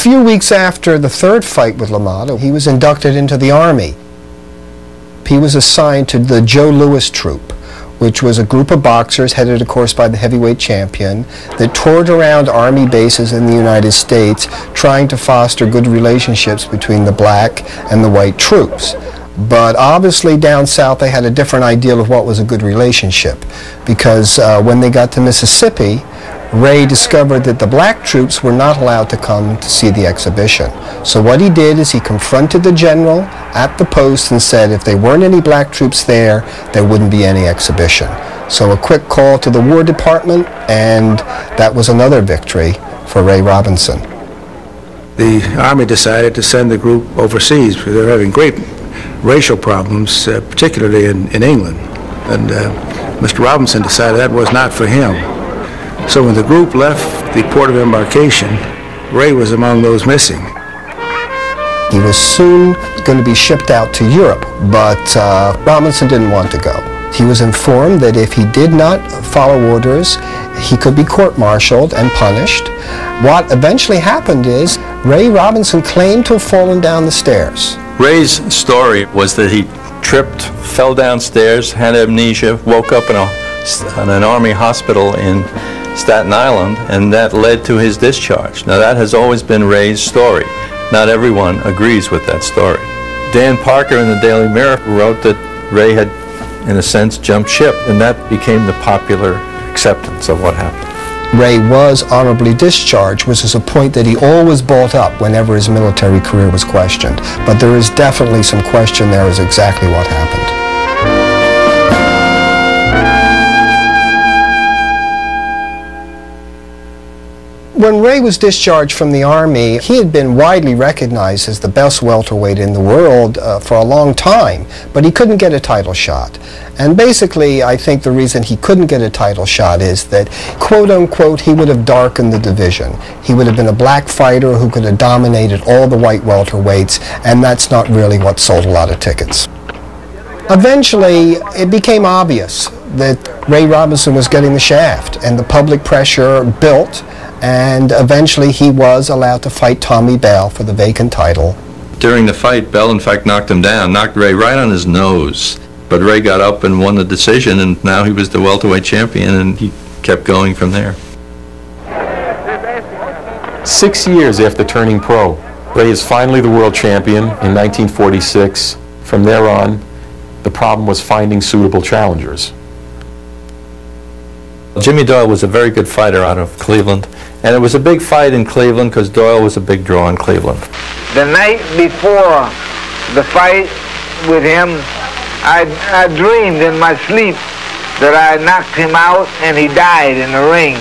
few weeks after the third fight with LaMotta, he was inducted into the Army. He was assigned to the Joe Louis Troop, which was a group of boxers headed, of course, by the heavyweight champion that toured around Army bases in the United States trying to foster good relationships between the black and the white troops. But obviously down south they had a different ideal of what was a good relationship, because when they got to Mississippi, Ray discovered that the black troops were not allowed to come to see the exhibition. So what he did is he confronted the general at the post and said if there weren't any black troops there, there wouldn't be any exhibition. So a quick call to the War Department, and that was another victory for Ray Robinson. The Army decided to send the group overseas because they were having great racial problems, particularly in England. And Mr. Robinson decided that was not for him. So when the group left the port of embarkation, Ray was among those missing. He was soon going to be shipped out to Europe, but Robinson didn't want to go. He was informed that if he did not follow orders, he could be court-martialed and punished. What eventually happened is Ray Robinson claimed to have fallen down the stairs. Ray's story was that he tripped, fell downstairs, had amnesia, woke up in an Army hospital in Staten Island, and that led to his discharge. Now that has always been Ray's story. Not everyone agrees with that story. Dan Parker in the Daily Mirror wrote that Ray had, in a sense, jumped ship, and that became the popular acceptance of what happened. Ray was honorably discharged, which is a point that he always brought up whenever his military career was questioned. But there is definitely some question there as exactly what happened. When Ray was discharged from the Army, he had been widely recognized as the best welterweight in the world for a long time, but he couldn't get a title shot. And basically, I think the reason he couldn't get a title shot is that, quote-unquote, he would have darkened the division. He would have been a black fighter who could have dominated all the white welterweights, and that's not really what sold a lot of tickets. Eventually, it became obvious that Ray Robinson was getting the shaft, and the public pressure built, and eventually he was allowed to fight Tommy Bell for the vacant title. During the fight, Bell in fact knocked him down, knocked Ray right on his nose. But Ray got up and won the decision, and now he was the welterweight champion, and he kept going from there. 6 years after turning pro, Ray is finally the world champion in 1946. From there on, the problem was finding suitable challengers. Jimmy Doyle was a very good fighter out of Cleveland, and it was a big fight in Cleveland because Doyle was a big draw in Cleveland. The night before the fight with him, I dreamed in my sleep that I knocked him out and he died in the ring.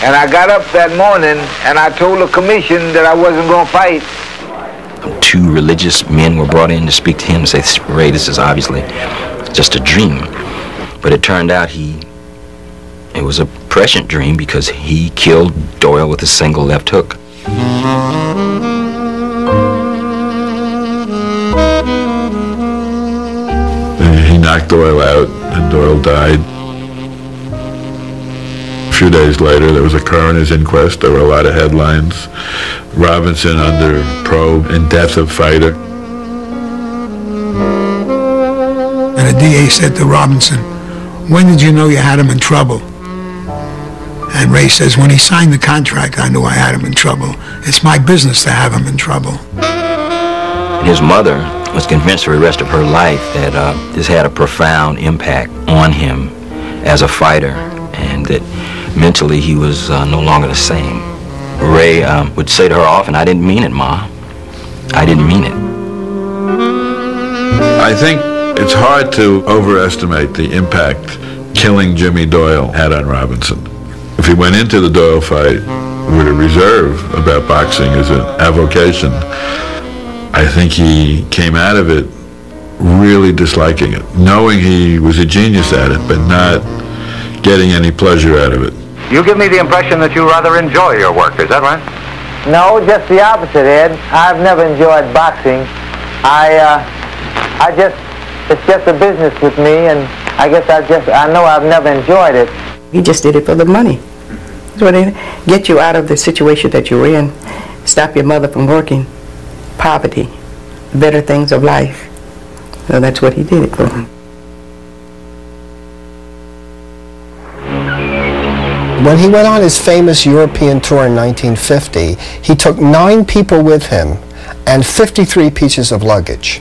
And I got up that morning and I told the commission that I wasn't going to fight. 2 religious men were brought in to speak to him and say, Ray, this is obviously just a dream. But it turned out it was a prescient dream because he killed Doyle with a single left hook. He knocked Doyle out and Doyle died. A few days later there was a coroner's inquest. There were a lot of headlines. Robinson under probe and death of fighter. And the DA said to Robinson, when did you know you had him in trouble? And Ray says, when he signed the contract, I knew I had him in trouble. It's my business to have him in trouble. His mother was convinced for the rest of her life that this had a profound impact on him as a fighter, and that mentally he was no longer the same. Ray would say to her often, I didn't mean it, Ma. I didn't mean it. I think it's hard to overestimate the impact killing Jimmy Doyle had on Robinson. If he went into the Doyle fight with a reserve about boxing as an avocation, I think he came out of it really disliking it, knowing he was a genius at it, but not getting any pleasure out of it. You give me the impression that you rather enjoy your work, is that right? No, just the opposite, Ed. I've never enjoyed boxing. It's just a business with me, and I guess I know I've never enjoyed it. He just did it for the money. So they get you out of the situation that you're in. stop your mother from working, poverty, better things of life. So that's what he did it for. When he went on his famous European tour in 1950, he took 9 people with him and 53 pieces of luggage.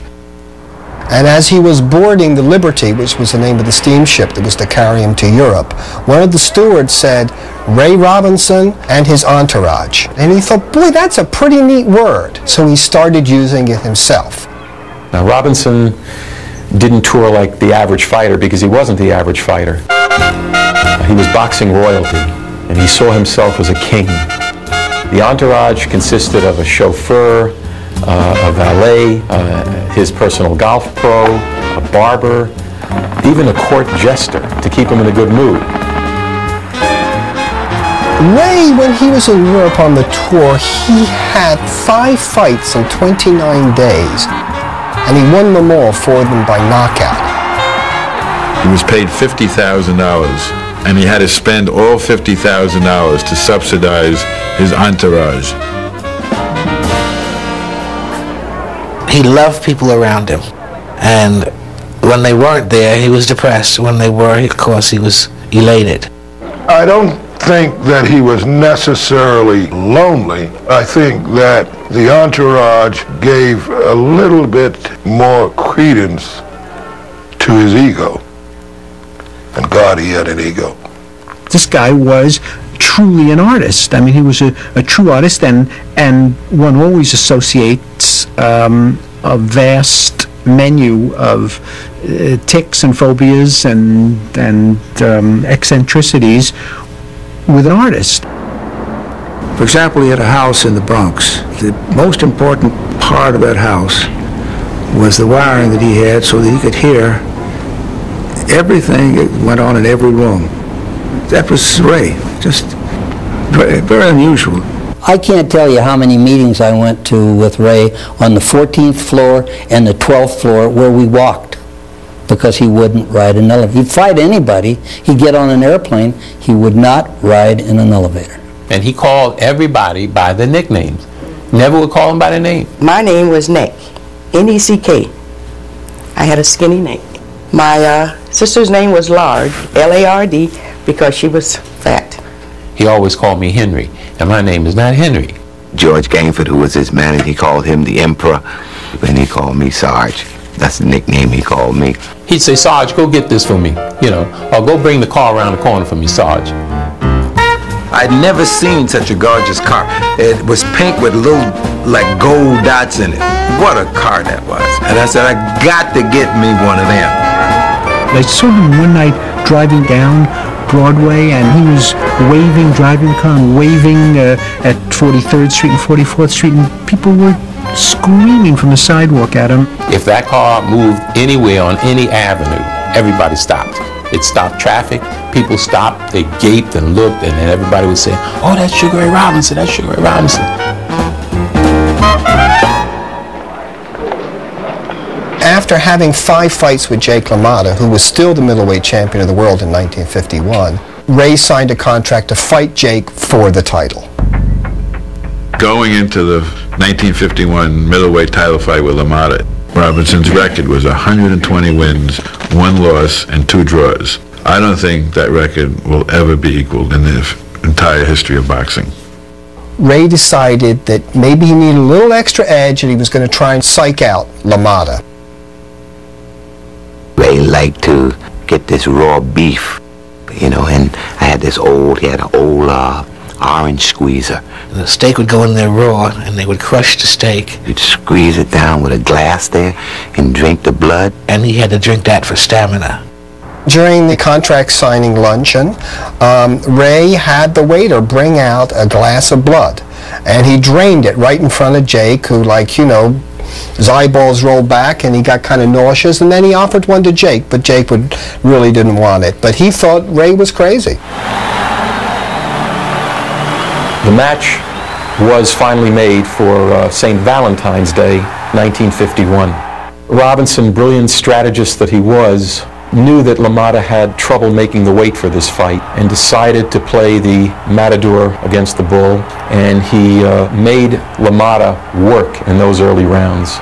And as he was boarding the Liberty, which was the name of the steamship that was to carry him to Europe, one of the stewards said, Ray Robinson and his entourage. And he thought, boy, that's a pretty neat word. So he started using it himself. Now, Robinson didn't tour like the average fighter because he wasn't the average fighter. He was boxing royalty, and he saw himself as a king. The entourage consisted of a chauffeur, a valet, his personal golf pro, a barber, even a court jester to keep him in a good mood. Ray, when he was in Europe on the tour, he had 5 fights in 29 days, and he won them all, 4 of them by knockout. He was paid $50,000, and he had to spend all $50,000 to subsidize his entourage. He loved people around him, and when they weren't there, he was depressed. When they were, of course, he was elated. I don't think that he was necessarily lonely. I think that the entourage gave a little bit more credence to his ego. And God, he had an ego. This guy was truly an artist. I mean, he was a true artist, and one always associates a vast menu of tics and phobias and eccentricities with an artist. For example, he had a house in the Bronx. The most important part of that house was the wiring that he had so that he could hear everything that went on in every room. That was Ray, just very, very unusual. I can't tell you how many meetings I went to with Ray on the 14th floor and the 12th floor where we walked because he wouldn't ride an elevator. He'd fight anybody. He'd get on an airplane. He would not ride in an elevator. And he called everybody by their nicknames. Never would call them by their name. My name was Neck, N-E-C-K. I had a skinny neck. My sister's name was Lard, L-A-R-D, because she was fat. He always called me Henry, and my name is not Henry. George Gainford, who was his manager, he called him the Emperor, and he called me Sarge. That's the nickname he called me. He'd say, Sarge, go get this for me, or go bring the car around the corner for me, Sarge. I'd never seen such a gorgeous car. It was pink with little, gold dots in it. What a car that was. And I said, I got to get me one of them. I saw him one night driving down Broadway, and he was driving the car and waving at 43rd Street and 44th Street, and people were screaming from the sidewalk at him. If that car moved anywhere on any avenue, everybody stopped. It stopped traffic. People stopped, they gaped and looked, and then everybody would say, oh, that's Sugar Ray Robinson, that's Sugar Ray Robinson. After having 5 fights with Jake LaMotta, who was still the middleweight champion of the world in 1951, Ray signed a contract to fight Jake for the title. Going into the 1951 middleweight title fight with LaMotta, Robinson's record was 120 wins, 1 loss, and 2 draws. I don't think that record will ever be equaled in the entire history of boxing. Ray decided that maybe he needed a little extra edge and he was going to try and psych out LaMotta. Ray liked to get this raw beef, and I had he had an old orange squeezer. The steak would go in there raw, and they would crush the steak. You'd squeeze it down with a glass there and drink the blood. And he had to drink that for stamina. During the contract signing luncheon, Ray had the waiter bring out a glass of blood, and he drained it right in front of Jake, who, his eyeballs rolled back and he got kind of nauseous, and then he offered one to Jake, but Jake really didn't want it. But he thought Ray was crazy. The match was finally made for St. Valentine's Day, 1951. Robinson, brilliant strategist that he was, knew that LaMotta had trouble making the weight for this fight and decided to play the matador against the bull, and he made LaMotta work in those early rounds.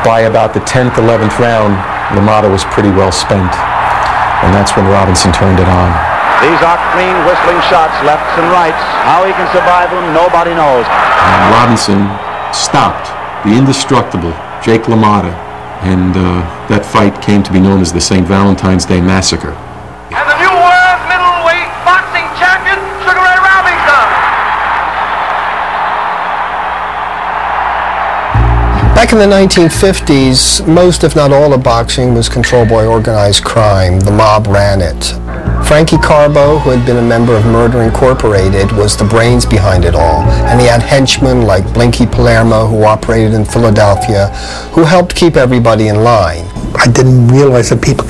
By about the 10th, 11th round, LaMotta was pretty well spent, and that's when Robinson turned it on. These are clean whistling shots, lefts and rights. How he can survive them, nobody knows. And Robinson stopped the indestructible Jake LaMotta, and that fight came to be known as the St. Valentine's Day Massacre. And the new world middleweight boxing champion, Sugar Ray Robinson. Back in the 1950s, most if not all of boxing was controlled by organized crime. The mob ran it. Frankie Carbo, who had been a member of Murder Incorporated, was the brains behind it all. And he had henchmen like Blinky Palermo, who operated in Philadelphia, who helped keep everybody in line. I didn't realize that people